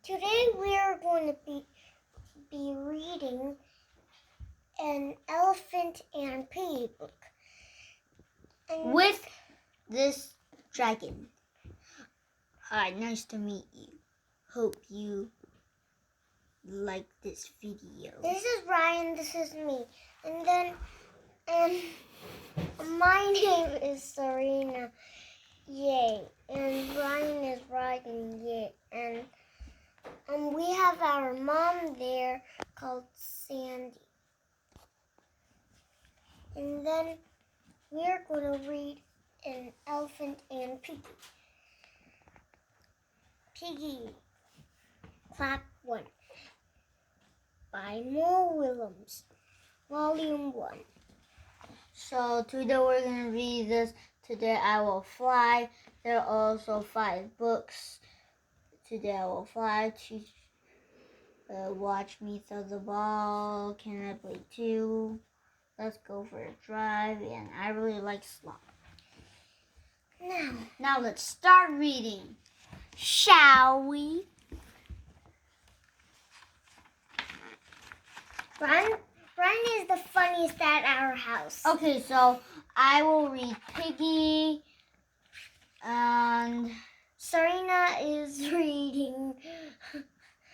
Today we are going to be reading an Elephant and Piggy book. And with this dragon. Hi, nice to meet you. Hope you like this video. This is Ryan, this is me. And my name is Serena. Yay. And Ryan is Ryan. Yay. And we have our mom there called Sandy. And then we're going to read an Elephant and Piggy. Piggy, Clap 1 by Willems, Volume 1. So today we're going to read this. Today I Will Fly. There are also 5 books. Today I Will Fly. Watch Me Throw the Ball. Can I Play 2? Let's Go for a Drive. And I really like Slop. Now let's start reading. Shall we? Ryan is the funniest at our house. Okay, so I will read Piggy, and Serena is reading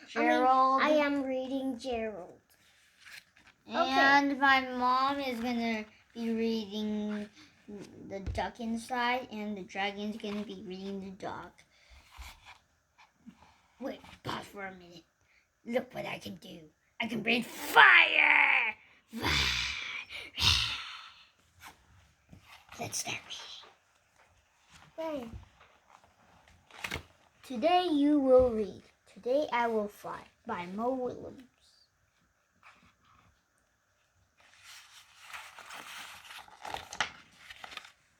Gerald. I am reading Gerald. And my mom is gonna be reading the duck inside, and the dragon's gonna be reading the dog. Wait, pause for a minute. Look what I can do. I can breathe fire! Let's start reading. Right. Today you will read Today I Will Fly by Willems.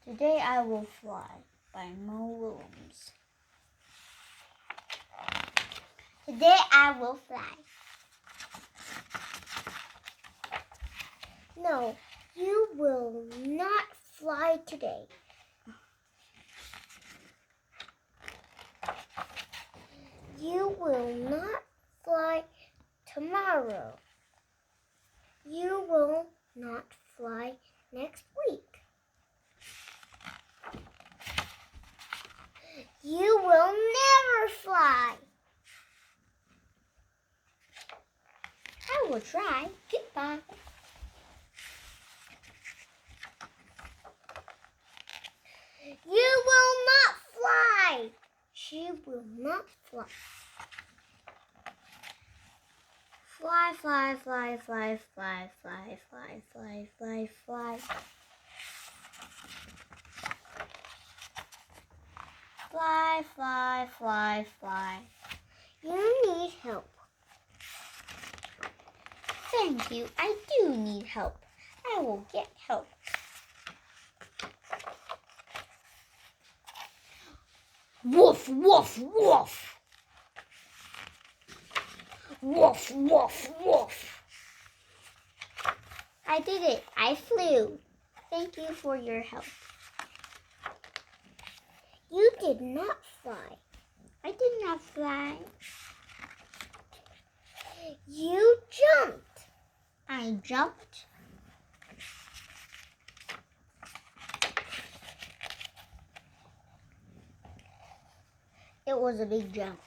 Today I Will Fly by Willems. Today I will fly. No, you will not fly today. You will not fly tomorrow. You will not fly next week. You will never fly. I will try. Goodbye. You will not fly. She will not fly. Fly, fly, fly, fly, fly, fly, fly, fly, fly, fly. Fly, fly, fly, fly. You need help. Thank you. I do need help. I will get help. Woof, woof, woof. Woof, woof, woof. I did it. I flew. Thank you for your help. You did not fly. I did not fly. You jumped. I jumped. It was a big jump.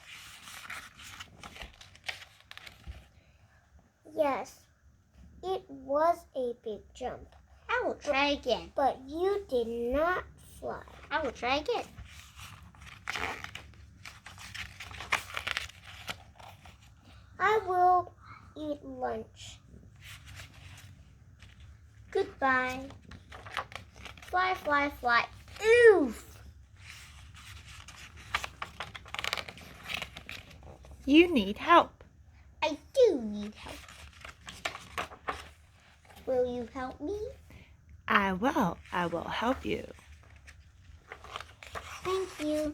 Yes, it was a big jump. I will try again. But you did not fly. I will try again. I will eat lunch. Goodbye. Fly, fly, fly. Oof! You need help. I do need help. Will you help me? I will. I will help you. Thank you.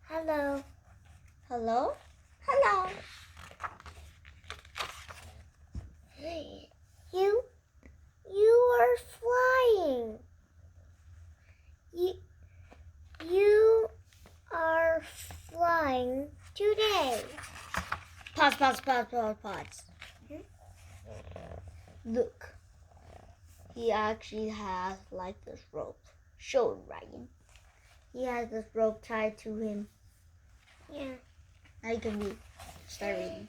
Hello. Hello? Hello. You are flying. You Pause. Look. He actually has like this rope. Show it, Ryan. He has this rope tied to him. Yeah. Now you can read. Start reading.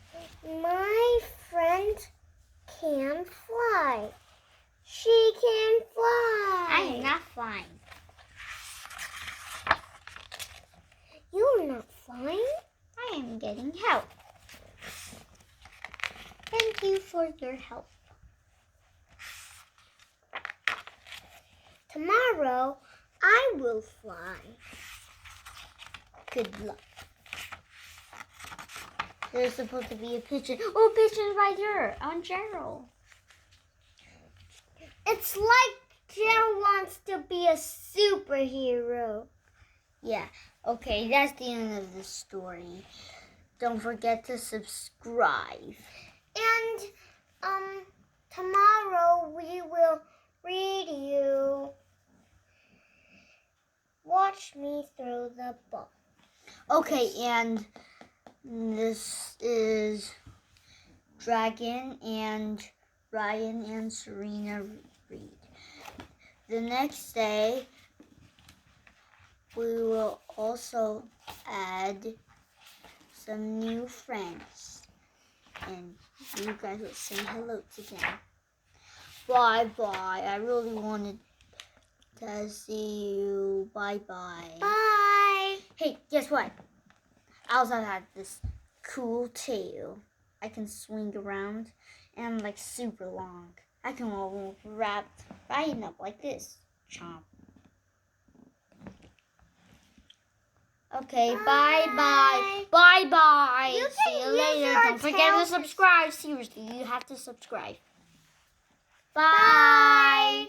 My friend can fly. She can fly. I am not flying. You're not flying. I am getting help. Thank you for your help. Tomorrow, I will fly. Good luck. There's supposed to be a pigeon. Oh, pigeon's right here on Gerald. It's like Gerald wants to be a superhero. Yeah, okay, that's the end of the story. Don't forget to subscribe. And tomorrow we will read you Watch Me Throw the Ball. Okay, and this is Dragon and Ryan and Serena read. The next day, we will also add some new friends. And you guys will say hello to them. Bye-bye. I really wanted to see you. Bye-bye. Bye. Hey, guess what? I also have this cool tail. I can swing around and I'm like super long. I can wrap Ryan up like this. Chomp. Okay, bye-bye. Bye-bye. You See can you use later. your Don't forget tail to to- subscribe. Seriously, you have to subscribe. Bye. Bye.